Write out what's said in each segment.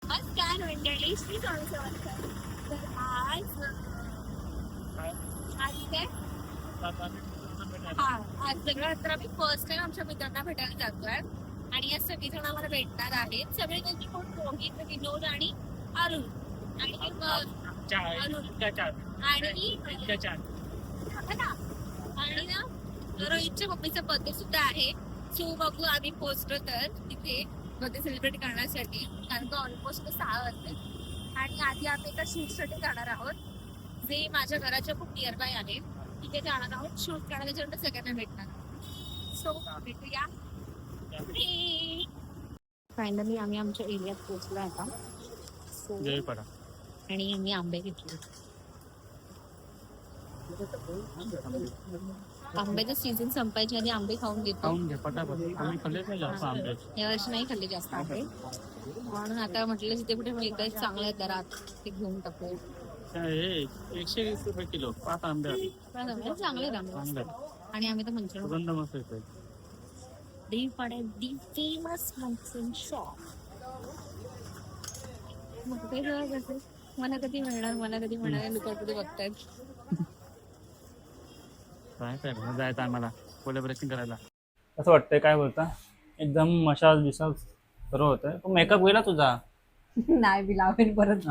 नमस्कार मंडळी, श्री स्वामी समर्थ. तर आज आज काय हा आज सगळं तर आम्ही फर्स्ट टाइम आमच्या मित्रांना भेटायला जातोय आणि या सगळीजण आम्हाला भेटणार आहेत. सगळे म्हणजे कोण रोहित, विनोद आणि अरुण आणि आणि ना रोहितच्या मम्मीचा बर्थडे सुद्धा आहे. सो बघू आम्ही पोहोचलो तर तिथे बर्थडे सेलिब्रेट करण्यासाठी, कारण का ऑलमोस्ट 6 वाजले. आणि आधी आम्ही एका शूटसाठी जाणार आहोत जे माझ्या घराच्या खूप नियर बाय आहे. तिथे जाणार आहोत शूट करणार, त्याच्यानंतर सगळ्यांना भेटणार. सो भेटूया. फायनली आम्ही आमच्या एरियात पोहोचलो आता. आणि आम्ही आंबे घेतले. आंब्याचं सीझन संपायच्या आधी आंबे खाऊन घेतो. यावर्षी नाही खाल्ले जास्त आंबे, म्हणून आता म्हटलं जिथे कुठे मिळतात चांगल्या दरात ते घेऊन टाकू. 120 रुपये किलो 5 आंबे चांगले आंबे. आणि आम्ही तर मंचुरियन दी फेमस मंचुरियन शॉप. मग ते कसं मला कधी मिळणार लोक कधी बघतायत. जायचं आम्हाला कोलॅबोरेशन करायला. असं वाटतंय, काय बोलता, एकदम मशाज बिशाज सर्व होतंय. पण मेकअप गेला तुझा? नाही मी लावेन परत.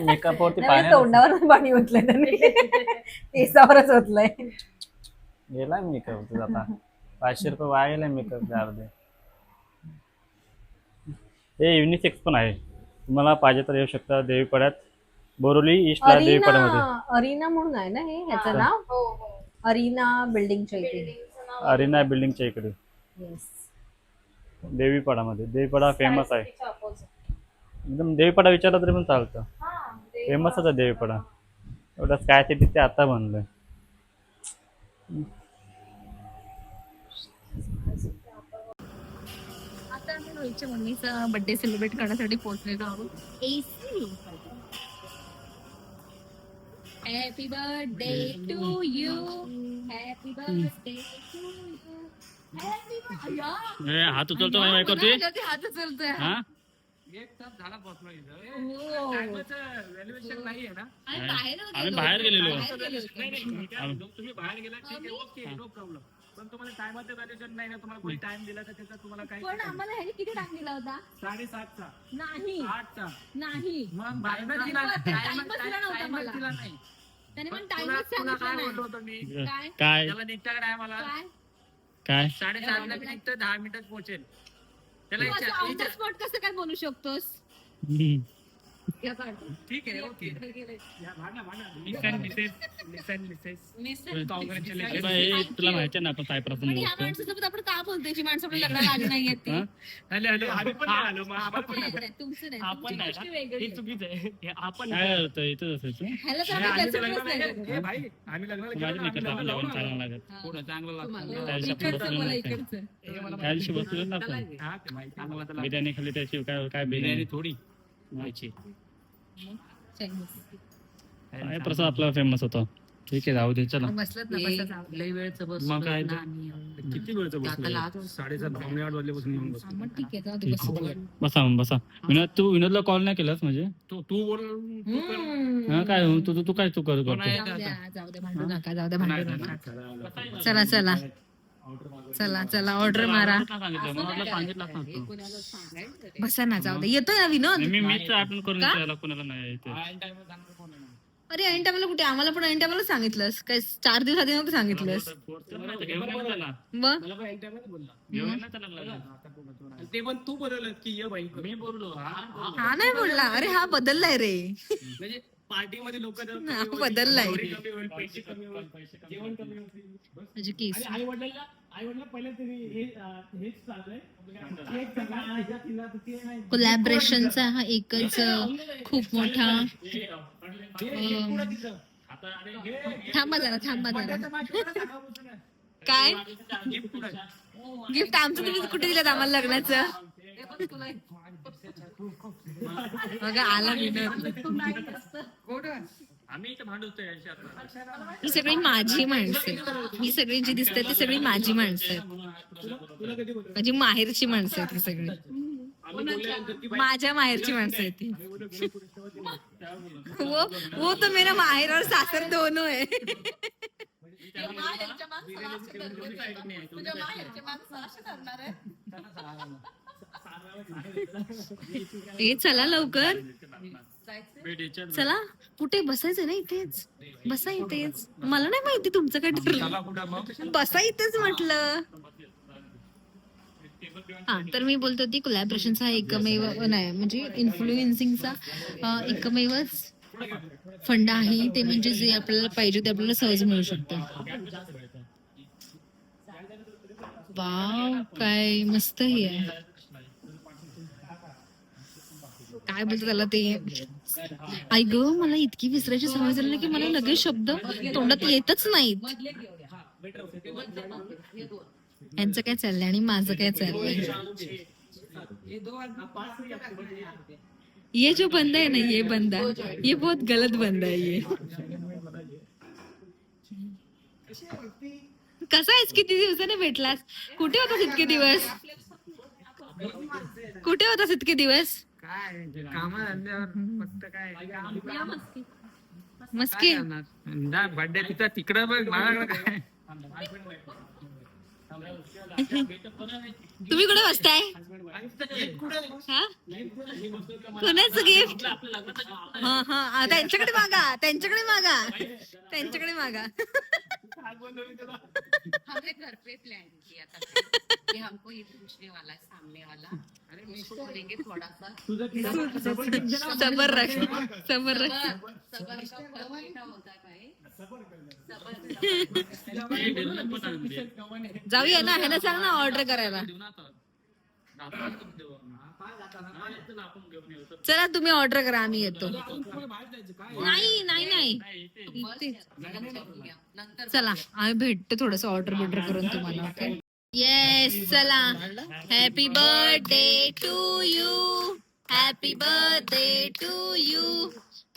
मेकअप वरती तोंडावर पाणी ओतलंय त्याने, केसावरच ओतलंय. गेलाय मेकअप तुझा आता. 500 रुपये वाया गेलाय मेकअप अर्धे. हे युनिसेक्स पण आहे, तुम्हाला पाहिजे तर येऊ शकता. देवीपाड्यात, बोरोली ईस्टला देवीपाड्यामध्ये अरीना म्हणून आहे ना हे, ह्याचं नाव अरीना बिल्डिंगच्या इथे. अरीना बिल्डिंगच्या इकडे देवीपाडामध्ये. देवीपाडा फेमस आहे एकदम. देवीपाडा विचारला तरी पण चालतं, फेमसच आहे देवीपाडा. एवढं स्काय सिटी ते आता बनलंय. आता आम्ही रोहितच्या मम्मीचा बर्थडे सेलिब्रेट करण्यासाठी पोहोचलेलो आहोत. Happy birthday to you, happy birthday to you, happy birthday. हात उचलतो हात उचलतोय. आम्ही बाहेर गेलेलो. तुम्ही बाहेर गेला ठीक आहे, नो प्रॉब्लेम. पण तुम्हाला टायमाचं व्हॅल्युएशन नाही ना. तुम्हाला कोणी टाइम दिला तर त्याचा तुम्हाला काही. पण आम्हाला ह्याने किती टाइम दिला होता? 7:30चा नाही 8चा नाही. मग टाइमच दिला नाही. त्याने पण टाइमच सांगितला नाही. होतो मी काय त्याला निघता टायमाला काय 7:30ला मी निघतो, 10 मिनिटात पोहोचेल. त्याला ऑन द स्पॉट कसं काय बोलू शकतोस? ठीक आहे, ओके. तुला माहिती ना आपण काय प्रसंग पण ह्या माणसासोबत आपण का बोलतोय जी माणसं आपल्या लग्नाला आली नाहीयेत ती? आम्ही पण नाही आलो, मग आम्हाला पण नाही. नाही, तुमचं नाही, आपण तुमची नाही गोष्ट ना. वेगळी हे आहे. चुकीचं आहे. आपण काय होतं इथंच असायचं. ह्याला तर हे आम्ही आम्ही तर consider च लग्नाला नाही गेलो. करत. हे भाई, आम्ही लग्नाला गेलो माझी ना, निकट आम्ही आपलं लग्नाला जेवण जाऊ चांगलं ना. लागत. पुढं चांगलं तुम्हाला लागतं. इकडचं, मला इकडचं. त्या दिवशी बसलो ना आपण, हा, ते माहिती आहे. चांगलं तर लागतं. बिर्याणी खाल्ली त्याशिवाय काय काय बिर्याणी थोडी व्हायची. Chinese. काय प्रसाद आपला फेमस होता. ठीक आहे, जाऊ दे, चला. बसलात ना, बसा जाऊ. लई वेळचं बस. मग काय तर. किती वेळचं बसलो? 7:30 पावणे 8 वाजल्यापासून येऊन बसलो. मग ठीक आहे, जाऊ दे, बसू दे. बसा मग बसा. विनोदला कॉल नाही केलास म्हणजे? तू बोल, तू कर. हा, काय तू काय तू करतो? जाऊ दे, भांडू नका, जाऊ दे, भांडू नका. चला चला चला चला, ऑर्डर मारा. बसा ना, जाऊ दे. येतोय ना विनोद? मीच आठवण करून त्याला कोणाला नाही येते. अरे ऐन टायमाला कुठे? आम्हाला पण ऐन टायमाला सांगितलंस काय? 4 दिवस आधी नव्हतं सांगितलंस. मग ते पण तू बोलवलं की ये बाई. मी बोललो हा नाही बोलला. अरे हा बदललाय रे. म्हणजे पार्टीमध्ये लोक हा, बदललाय. पैसे कमी होईल, जेवण कमी होईल. म्हणजे केस आई वडिला पहिल्या तरी हेच चाललंय. कोलॅबरेशनचा हा एकच खूप मोठा. थांबा जरा. काय गिफ्ट आमचं तुम्ही कुठे दिलं आम्हाला लग्नाचं? बघा आला विनोद. आम्ही इथे भांडवतोय. ही सगळी माझी माणसं. ही सगळी जी दिसतात ती सगळी माझी माणसं आहेत. माझी माहेरची माणसं आहेत ही सगळी. माझ्या माहेरची माणसं आहेत ती. वो तो मेरा माहेर और सासर दोनों है. ए चला लवकर चला. कुठे बसायचं ना इथेच बसा इथेच. मला नाही माहिती तुमचं काय ठरलं. बसा इथेच म्हटलं. हा तर मी बोलतो होती कोलॅबरेशनचा एकमेव नाही म्हणजे इन्फ्लुएन्सिंगचा एकमेवच फंड आहे ते म्हणजे जे आपल्याला पाहिजे ते आपल्याला सहज मिळू शकतं. वाव काय मस्त हे आहे. काय बोलतो त्याला ते आई ग मला इतकी विसरायची सवय झाली की मला लगेच शब्द तोंडात येतच नाहीत. यांचं काय चाललंय आणि माझं काय चाललंय. ये जो बंदा है ना ये बंदा ये बहुत गलत बंदा है ये. कसा आहेस किती दिवसाने भेटलास. कुठे होतास इतके दिवस. कुठे होतास इतके दिवस. मस्की बर्थडे तिचा तिकडं बघ माझ्याकडे काय. तुम्ही कुठे बसताय. हा? कोणाचं गिफ्ट. हा हा त्यांच्याकडे मागा त्यांच्याकडे मागा त्यांच्याकडे मागा. हमने घर पे प्लान किया था कि हमको ये पूछने वाला है सामने वाला. अरे उसको करेंगे थोड़ा सा सबर रख सबर रख. सबर का फल मीठा होता है. जाऊया ना ह्याला सांग ना ऑर्डर करायला. चला तुम्ही ऑर्डर करा आम्ही येतो. नाही नाही नाही चला आम्ही भेटतो थोडस ऑर्डर करून तुम्हाला. ओके येस चला. Happy birthday to you. Happy birthday to you.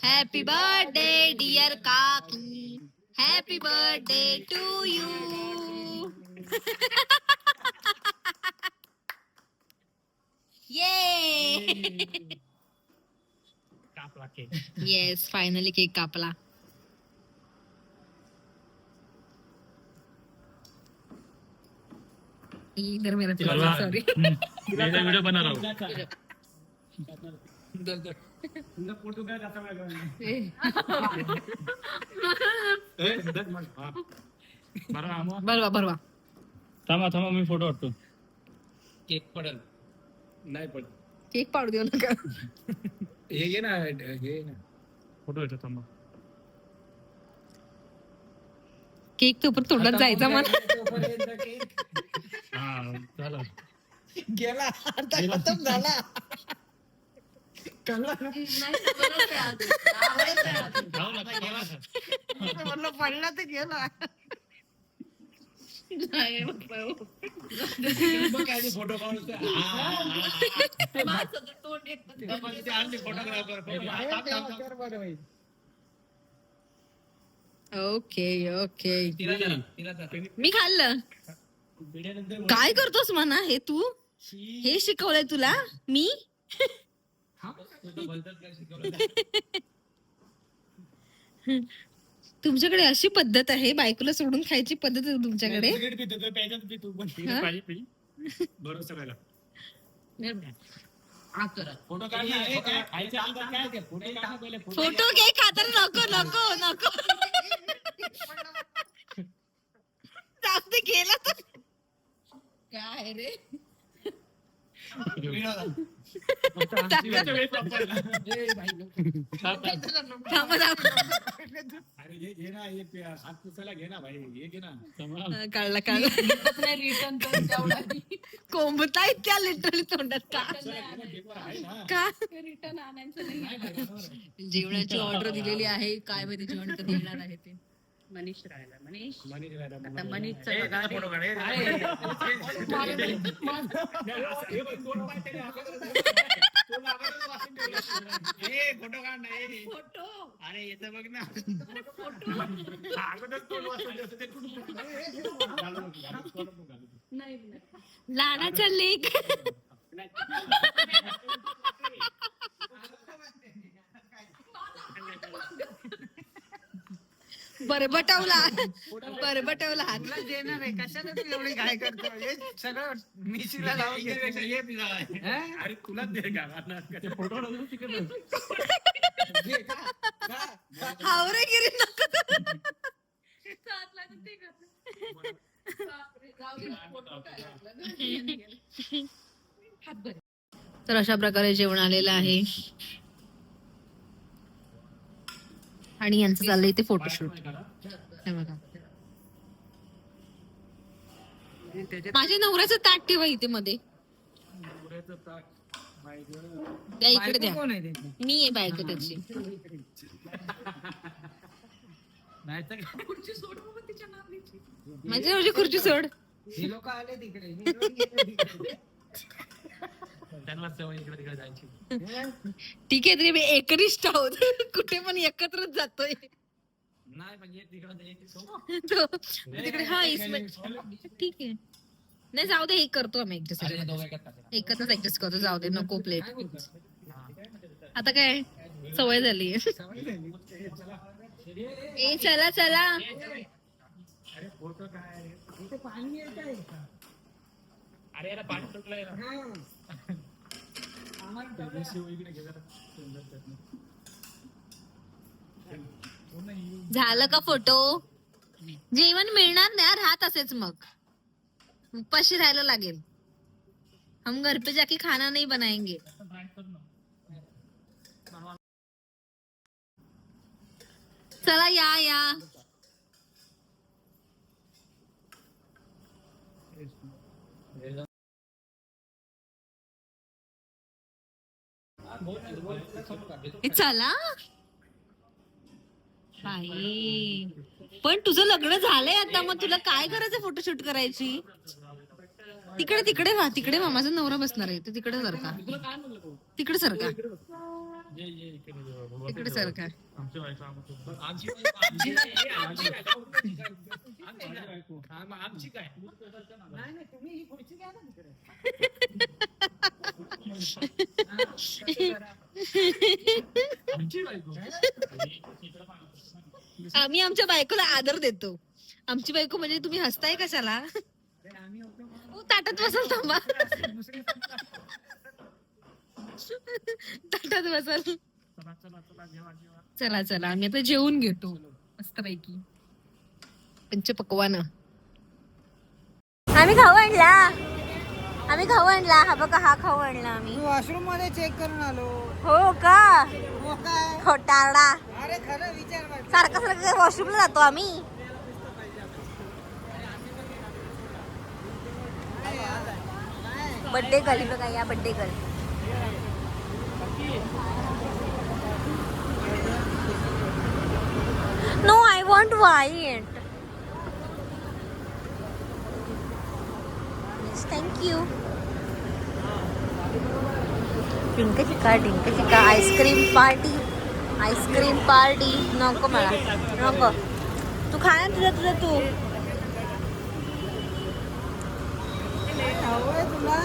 Happy birthday dear काकी. Happy birthday to you. ये येस फायनली केक कापला. इधर मेरा सॉरी व्हिडिओ बना रहा हूँ. बरवा बरवा. थांबा मी फोटो काढतो. केक पडेल नाही पड. केक पाडू देऊ नका. हे घे ना फोटो येतो. थांबा केक तो परत तोंडात जायचा मला. हा झाला गेला आता खतम झाला. म्हणलं पडला तर गेला. फोटो ओके ओके मी खाल्लं. काय करतोस म्हणा हे तू. हे शिकवलंय तुला मी. तुमच्याकडे अशी पद्धत आहे बायकोला सोडून खायची पद्धत आहे तुमच्याकडे. फोटो घे खातर नको नको नको. जास्त गेला तर काय रे. कळलं कोंबताय त्या लिटरली तोंडात का. जेवणाची ऑर्डर दिलेली आहे काय माहिती जेवण कधी येणार आहे ते. मनीष राहिला. आता मनीषचा फोटो अरे येतं बघ ना. लाडाचा लेक. बरबटवला हात. तुला देणार आहे, कशाला तू एवढी घाई करतो? हे सगळं मिशीला लावून घेतलं. अरे तुला दे का फोटो घे का? का? हावरेगिरी नको. तर अशा प्रकारे जेवण आलेलं आहे आणि यांचं चाललंय इथे फोटोशूट. हे बघा, माझ्या नवऱ्याचं ताट ठेवा इथे मध्ये. त्या इकडे द्या. कोण आहे त्याची? मी आहे बायको त्याची. माझ्या नवऱ्याची खुर्ची सोड. हे लोक आले तिकडे, हे लोक गेले तिकडे. त्यांना सवय इकडे तिकडे जायची. ठीक आहे, तरी मी एकनिष्ठ आहोत. कुठे पण एकत्रच जातोय. नाही म्हणजे तिकडे तिकडे हा ठीक आहे. नाही जाऊ दे, हे करतो आम्ही एकत्रच ऍडजस्ट करतो. जाऊ दे, नको प्लेट. आता काय सवय झाली. ए चला चला. फोटो काय इथे पाणी येत आहे. अरे याला पाणी सुटलंय ना. झालं का फोटो? जेवण मिळणार नाही, राहत असेच मग उपाशी राहायला लागेल. हम घर पे जाके खाना नहीं बनाएंगे. चला या या. चला बाई, पण तुझं लग्न झालंय आता, मग तुला काय करायचं फोटोशूट करायची? तिकडे तिकडे व्हा, तिकडे व्हा. माझा नवरा बसणार आहे, तर तिकडे सरका. तिकडे सरका, तिकडे सरका. आमची काय नाही तुम्ही ही खुर्ची घ्या ना तिकडे. आमची बायको. आम्ही आमच्या बायकोला आदर देतो. आमची बायको म्हणजे तुम्ही हसताय कशाला? हो, ताटात बसाल, थांबा. ताटात बसाल. चला चला, आम्ही आता जेवून घेतो मस्त पैकी पंचपक्वान्न. आम्ही खाऊ आणला. हा बघा, हा खाऊ आणला आम्ही. वॉशरूम मध्ये चेक करून आलो. हो का? हो काय? खोटारडा. अरे खरं विचार बघ. सारखं वॉशरूमला जातो आम्ही. बर्थडे गर्ल बघा, या birthday girl. No, I want white. Thank you. डिंक चिका आईस्क्रीम पार्टी. नको मला, नको. तू खा ना, तुझं तू. हवंय तुला?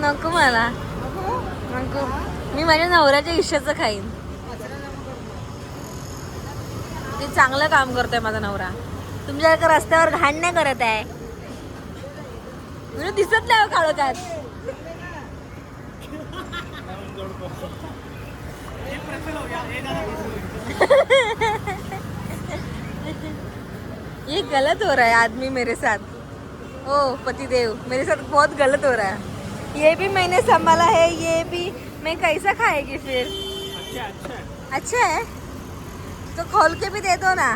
नको मला, नको. मी माझ्या नवऱ्याच्या इच्छेचं खाईन. ते चांगलं काम करतोय माझा नवरा. तुमच्यासारखं रस्त्यावर घाण नाही करत आहे. तुला दिसत नाही काळोखात. ये गलत हो रहा है आदमी मेरे साथ. ओ पतिदेव, मेरे साथ बहुत गलत हो रहा है. ये भी मैंने संभाला है, ये भी मैं कैसा खाएगी फिर? अच्छा है तो खोल के भी दे दो ना.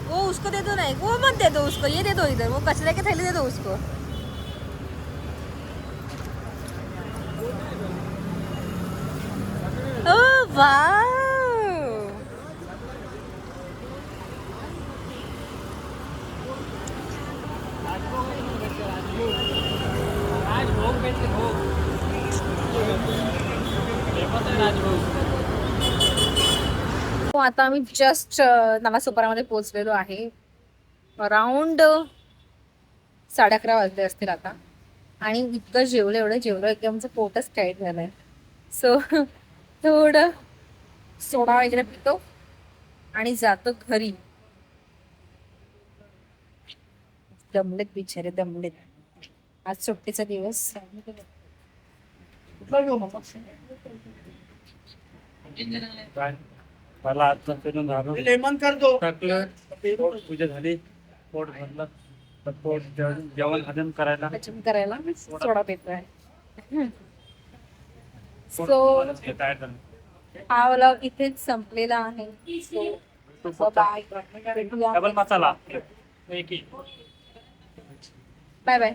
वो उसको दे दो ना, वो मत दे दो उसको, ये दे दो इधर. वो कचरे के थैली दे दो उसको. ओह वाह. आता आम्ही जस्ट नालासोपारामध्ये पोहोचलेलो आहे. अराउंड 11:30 वाजले असतील आता. आणि इतकं जेवलं, एवढं जेवलं की आमचं पोटच टाईट झालंय. सो थोडं सोडा वगैरे पितो आणि जातो घरी. दमलेत बिचारे, दमलेत. आज सुट्टीचा दिवस. काय मला आजचं फिरून झालं, लेमन कर दो. टाकलं, पोट पूजा झाली, पोट भरलं, तर पोट जेवण हजम करायला हजम करायला सोडा पितोय. पोट सो तयार झालं. हा व्लॉग इथेच संपलेला आहे. सो बाय, भेटूया. डबल मसाला एक बाय बाय.